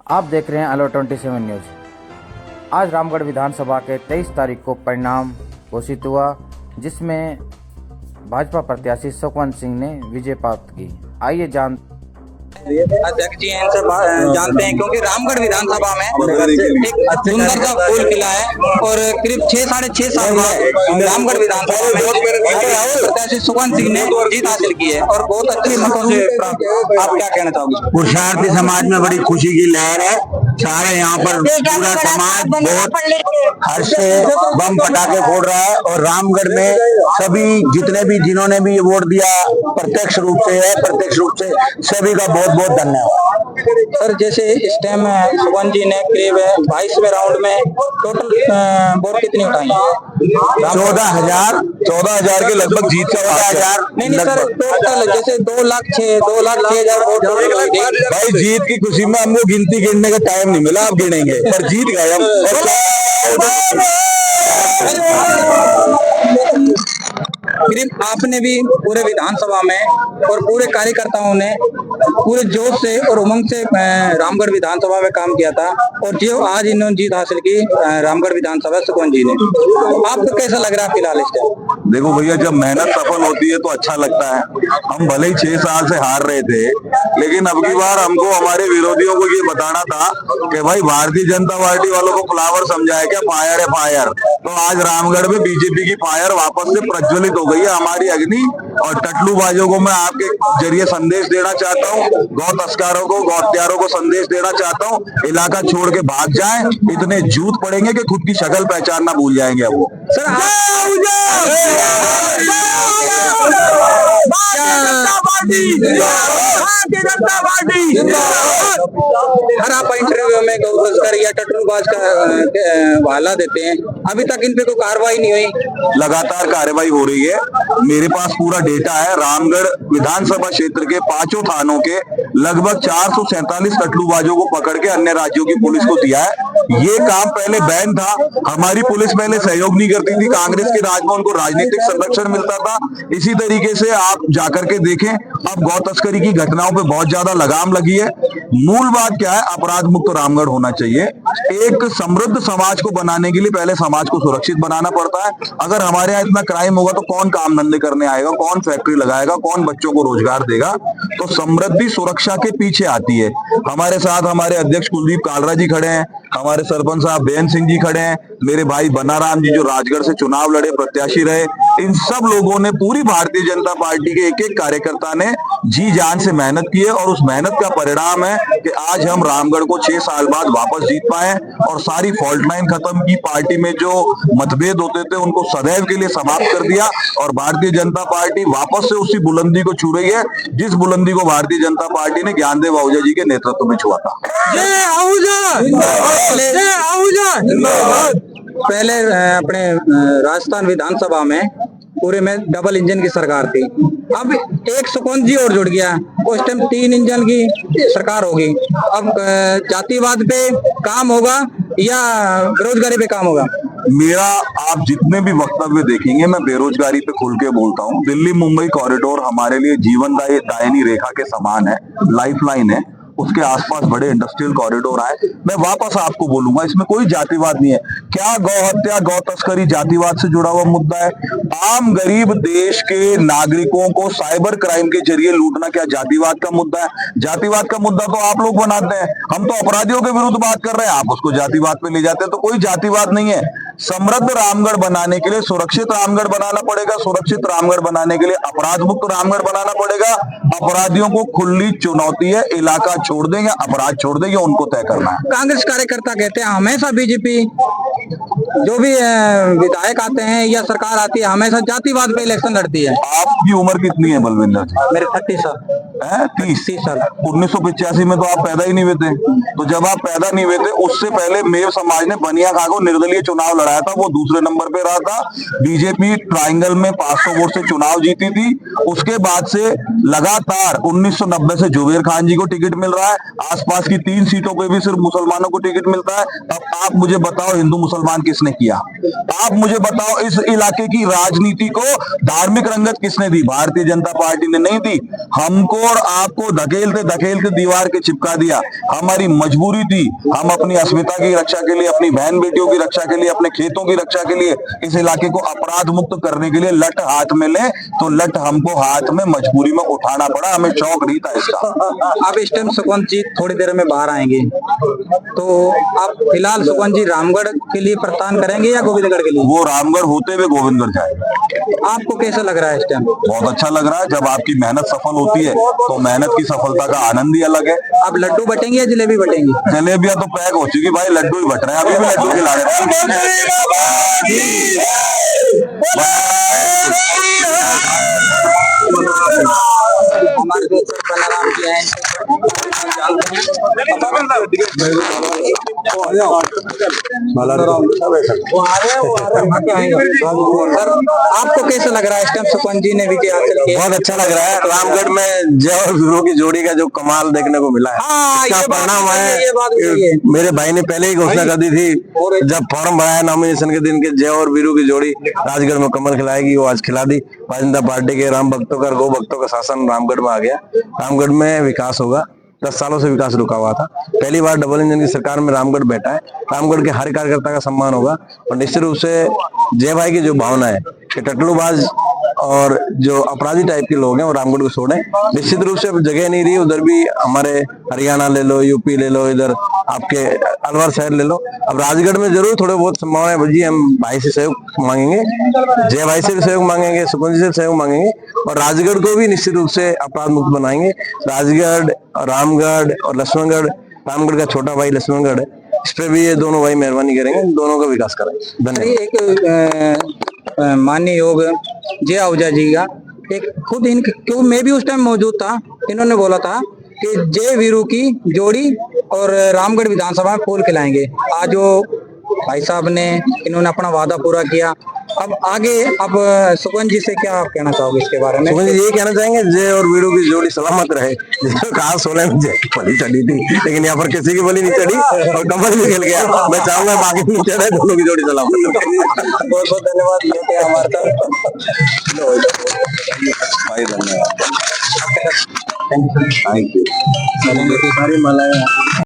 आप देख रहे हैं अलो 27 न्यूज़। आज रामगढ़ विधानसभा के 23 तारीख को परिणाम घोषित हुआ, जिसमें भाजपा प्रत्याशी सुखवंत सिंह ने विजय प्राप्त की। आइए अध्यक्ष जी इनसे जानते हैं, क्योंकि रामगढ़ विधानसभा में एक सुंदर सा फूल खिला है और करीब 6-6.5 साल बाद रामगढ़ विधानसभा में प्रत्याशी सुखवंत सिंह ने जीत हासिल की है और बहुत अच्छे मतों से प्राप्त। आप क्या कहना चाहोगे? पुरुषार्थी समाज में बड़ी खुशी की लहर है। सारे यहाँ पर पूरा समाज बहुत हर्ष से बम पटाखे फोड़ रहा है और रामगढ़ में सभी जितने भी जिन्होंने भी ये वोट दिया प्रत्यक्ष रूप से है, प्रत्यक्ष रूप से सभी का बहुत बहुत धन्यवाद। सर, जैसे इस टाइम सुखवंत जी ने करीब 22वें राउंड में टोटल वोट कितनी उठाई है? 14,000 के लगभग जीत का 14,000 नहीं सर, टोटल जैसे 2,06,000 वोट। भाई जीत की खुशी में हमको गिनती गिनने का टाइम नहीं मिला, अब गिनेंगे पर जीत गए हम। करीब आपने भी पूरे विधानसभा में और पूरे कार्यकर्ताओं ने पूरे जोश से और उमंग से रामगढ़ विधानसभा में काम किया था और जो आज इन्होंने जीत हासिल की रामगढ़ विधानसभा सुखवंत जी ने, आपको कैसा लग रहा है फिलहाल इस टाइम? देखो भैया, जब मेहनत सफल होती है तो अच्छा लगता है। हम भले ही 6 साल से हार रहे थे, लेकिन अब की बार हमको हमारे विरोधियों को ये बताना था कि भाई भारतीय जनता पार्टी वालों को फ्लावर समझाया क्या, फायर है फायर। तो आज रामगढ़ में बीजेपी की फायर वापस से प्रज्वलित हो गई है, हमारी अग्नि। और टटलूबाजों को मैं आपके जरिए संदेश देना चाहता हूँ, गौ तस्करों को, गौ हत्यारों को संदेश देना चाहता हूँ, इलाका छोड़ के भाग जाएं। इतने जूत पड़ेंगे कि खुद की शक्ल पहचानना भूल जाएंगे अब वो। हर आप इंटरव्यू में गौ तस्कर या टटलूबाज का हवाला देते हैं, अभी तक इन पे कोई कार्रवाई नहीं हुई। लगातार कार्रवाई हो रही है, मेरे पास पूरा डेटा है। रामगढ़ विधानसभा क्षेत्र के 5 थानों के लगभग 447 टटलूबाजों को पकड़ के अन्य राज्यों की पुलिस को दिया है। ये काम पहले बैन था, हमारी पुलिस पहले सहयोग नहीं करती थी, कांग्रेस के राज में उनको राजनीतिक संरक्षण मिलता था। इसी तरीके से आप जाकर के देखें, अब गौ तस्करी की घटनाओं पे बहुत ज्यादा लगाम लगी है। मूल बात क्या है, अपराध मुक्त रामगढ़ होना चाहिए। एक समृद्ध समाज को बनाने के लिए पहले समाज को सुरक्षित बनाना पड़ता है। अगर हमारे यहाँ इतना क्राइम होगा तो कौन काम धंधे करने आएगा, कौन फैक्ट्री लगाएगा, कौन बच्चों को रोजगार देगा? तो समृद्धि सुरक्षा के पीछे आती है। हमारे साथ हमारे अध्यक्ष कुलदीप कालरा जी खड़े हैं, हमारे सरपंच साहब बेन सिंह जी खड़े हैं, मेरे भाई बनाराम जी जो राजगढ़ से चुनाव लड़े, प्रत्याशी रहे। इन सब लोगों ने, पूरी भारतीय जनता पार्टी के एक एक कार्यकर्ता ने जी जान से मेहनत की है और उस मेहनत का परिणाम है कि आज हम रामगढ़ को 6 साल बाद वापस जीत पाए और सारी फॉल्ट लाइन खत्म की। पार्टी में जो मतभेद होते थे उनको सदैव के लिए समाप्त कर दिया और भारतीय जनता पार्टी वापस से उसी बुलंदी को छू रही है जिस बुलंदी को भारतीय जनता पार्टी ने ज्ञानदेव आहूजा जी के नेतृत्व में छुआ था। पहले अपने राजस्थान विधानसभा में पूरे में डबल इंजन की सरकार थी, अब एक सुखवंत जी और जुड़ गया, उस टाइम 3 इंजन की सरकार होगी। अब जातिवाद पे काम होगा या बेरोजगारी पे काम होगा? मेरा, आप जितने भी वक्तव्य देखेंगे मैं बेरोजगारी पे खुल के बोलता हूँ। दिल्ली मुंबई कॉरिडोर हमारे लिए जीवनदायिनी रेखा के समान है, लाइफलाइन है। उसके आसपास बड़े इंडस्ट्रियल कॉरिडोर आए। मैं वापस आपको बोलूंगा, इसमें कोई जातिवाद नहीं है। क्या गौ हत्या, गौ तस्करी जातिवाद से जुड़ा हुआ मुद्दा है? आम गरीब देश के नागरिकों को साइबर क्राइम के जरिए लूटना क्या जातिवाद का मुद्दा है? जातिवाद का मुद्दा तो आप लोग बनाते हैं, हम तो अपराधियों के विरुद्ध बात कर रहे हैं, आप उसको जातिवाद पे ले जाते हैं। तो कोई जातिवाद नहीं है। समृद्ध रामगढ़ बनाने के लिए सुरक्षित रामगढ़ बनाना पड़ेगा, सुरक्षित रामगढ़ बनाने के लिए अपराध मुक्त रामगढ़ बनाना पड़ेगा। अपराधियों को खुली चुनौती है, इलाका छोड़ देंगे, अपराध छोड़ देंगे, उनको तय करना है। कांग्रेस कार्यकर्ता कहते हैं हमेशा बीजेपी जो भी विधायक आते हैं या सरकार आती है हमेशा जातिवाद पे इलेक्शन लड़ती है। आपकी उम्र कितनी है बलविंदर जी? मेरे 30 साल। 30 साल। 1985 में तो आप पैदा ही नहीं हुए थे। तो जब आप पैदा नहीं हुए थे उससे पहले मेव समाज ने बनिया खां को निर्दलीय चुनाव लड़ाया था, वो दूसरे नंबर पे रहा था। बीजेपी ट्राइंगल में 500 वोट से चुनाव जीती थी। उसके बाद से लगातार 1990 से जुबेर खान जी को टिकट मिल रहा है, आसपास की 3 सीटों पे भी सिर्फ मुसलमानों को टिकट मिलता है। अब आप मुझे बताओ हिंदू मुसलमान किसने किया? आप मुझे बताओ इस इलाके की राजनीति को धार्मिक रंगत किसने दी? भारतीय जनता पार्टी ने नहीं दी। हमको और आपको धकेलते धकेलते दीवार के चिपका दिया। हमारी मजबूरी थी, हम अपनी अस्मिता की रक्षा के लिए, अपनी बहन बेटियों की रक्षा के लिए, अपने खेतों की रक्षा के लिए, इस इलाके को अपराध मुक्त करने के लिए लठ हाथ में ले तो लठ हमको हाथ में मजबूरी में उठाना पड़ा। हमें शौक नहीं था इसका। अब इस टाइम सुखवंत जी थोड़ी देर में बाहर आएंगे, तो आप फिलहाल सुखवंत जी रामगढ़ के लिए प्रस्थान करेंगे या गोविंदगढ़ के लिए? वो रामगढ़ होते हुए गोविंदगढ़ जाए। आपको कैसा लग रहा है इस टाइम? बहुत अच्छा लग रहा है। जब आपकी मेहनत सफल होती है तो मेहनत की सफलता का आनंद ही अलग है। अब लड्डू बटेंगे या जलेबी बटेंगी? जलेबियां तो पैक हो चुकी भाई, लड्डू ही बट रहे हैं। अभी भी लड्डू खिला रहे हमारे दोस्त बलराम जी हैं, सर आपको कैसा लग रहा है इस टाइम सुखवंत जी ने विजय हासिल किया? बहुत अच्छा लग रहा है। रामगढ़ में जय और वीरों की जोड़ी का जो कमाल देखने को मिला है, हाँ, इसका ये बात परिणाम भी सही है, ये बात भी है। सही है। मेरे भाई ने पहले ही घोषणा कर दी थी जब फॉर्म भरा है नॉमिनेशन के दिन के, जय और वीरों की जोड़ी राजगढ़ में कमल खिलाएगी। वो आज खिला दी। भारतीय जनता पार्टी के राम भक्तों का, गौ भक्तों का शासन रामगढ़ में आ गया। रामगढ़ में विकास होगा। 10 सालों से विकास रुका हुआ था। पहली बार डबल इंजन की सरकार में रामगढ़ बैठा है। रामगढ़ के हर कार्यकर्ता का सम्मान होगा और निश्चित रूप से जय भाई की जो भावना है कि टटलूबाज और जो अपराधी टाइप के लोग हैं वो रामगढ़ को छोड़ें। निश्चित रूप से अब जगह नहीं रही। उधर भी हमारे हरियाणा ले लो, यूपी ले लो, इधर आपके अलवर शहर ले लो। अब राजगढ़ में जरूर थोड़े बहुत संभावना है भजी। हम भाई से सहयोग मांगेंगे, जय भाई से भी सहयोग मांगेंगे, सुखवंत जी से सहयोग मांगेंगे और राजगढ़ को भी निश्चित रूप से अपराध मुक्त बनाएंगे। राजगढ़, रामगढ़ और लक्ष्मणगढ़, रामगढ़ का छोटा भाई लक्ष्मणगढ़ है, इस पे भी ये दोनों भाई मेहरबानी करेंगे, दोनों का विकास करेंगे। धन्यवाद। एक माननीय योग जय आहूजा जी का एक खुद इनके, क्यों मैं भी उस टाइम मौजूद था, इन्होंने बोला था कि जय वीरू की जोड़ी और रामगढ़ विधानसभा में फूल खिलाएंगे। आज वो भाई साहब ने, इन्होंने अपना वादा पूरा किया। अब आगे अब सुखवंत जी से क्या कहना चाहोगे इसके बारे में? सुखवंत जी ये कहना चाहेंगे जय और वीरू की जोड़ी सलामत रहे। जिसको कहा 16 में जय की बलि चढ़ी थी, लेकिन यहाँ पर किसी की बलि नहीं चढ़ी और कमल भी खिल गया। मैं चाहूंगा बाकी नहीं चढ़े, दोनों की जोड़ी सलामत रहे। बहुत बहुत धन्यवाद। ये थे हमारे साथ भाई धन्यवाद। Thank you. सारी मालाएं